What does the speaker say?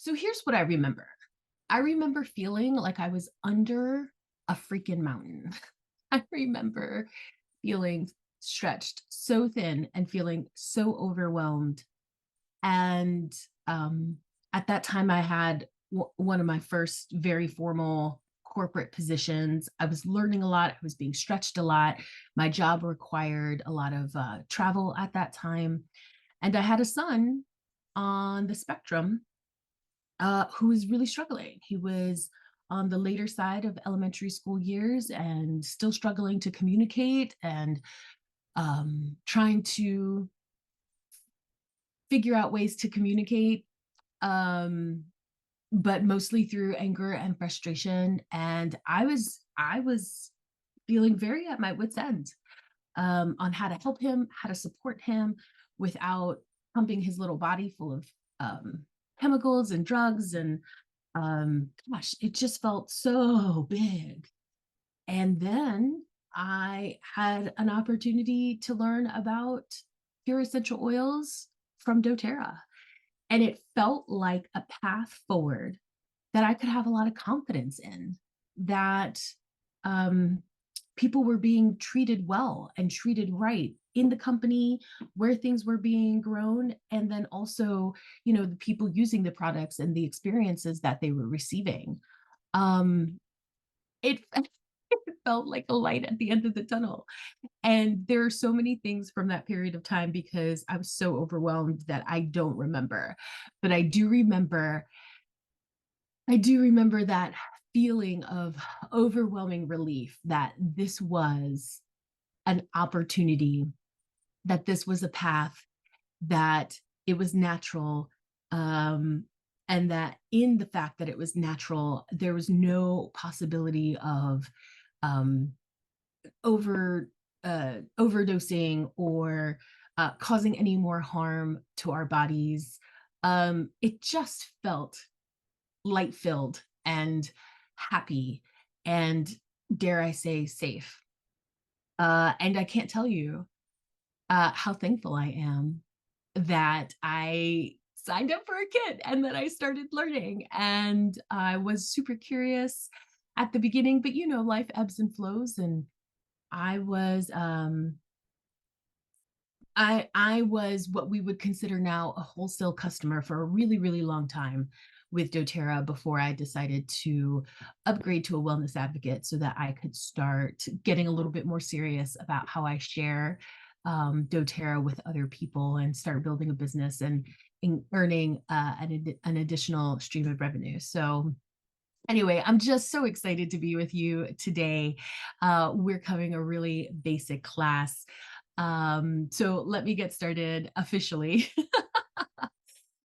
So here's what I remember. I remember feeling like I was under a freaking mountain. I remember feeling stretched so thin and feeling so overwhelmed. And um, at that time, I had one of my first very formal corporate positions. I was learning a lot, I was being stretched a lot. My job required a lot of travel at that time. And I had a son on the spectrum who was really struggling. He was on the later side of elementary school years and still struggling to communicate and trying to figure out ways to communicate, um, but mostly through anger and frustration. And I was feeling very at my wit's end on how to help him, how to support him without pumping his little body full of chemicals and drugs. And gosh, it just felt so big. And then I had an opportunity to learn about pure essential oils from doTERRA. And it felt like a path forward that I could have a lot of confidence in, that um, people were being treated well and treated right in the company where things were being grown. And then also, the people using the products and the experiences that they were receiving. Um, it, it felt like a light at the end of the tunnel. And there are so many things from that period of time because I was so overwhelmed that I don't remember. But I do remember that feeling of overwhelming relief that this was an opportunity, that this was a path, that it was natural, um, and that in the fact that it was natural, there was no possibility of um, over overdosing or causing any more harm to our bodies. It just felt light filled and happy and, dare I say, safe. And I can't tell you how thankful I am that I signed up for a kit and that I started learning. And I was super curious at the beginning, but life ebbs and flows. And I was I was what we would consider now a wholesale customer for a really, really long time with doTERRA before I decided to upgrade to a wellness advocate so that I could start getting a little bit more serious about how I share doTERRA with other people and start building a business and earning an additional stream of revenue. So anyway, I'm just so excited to be with you today. We're covering a really basic class. So let me get started officially.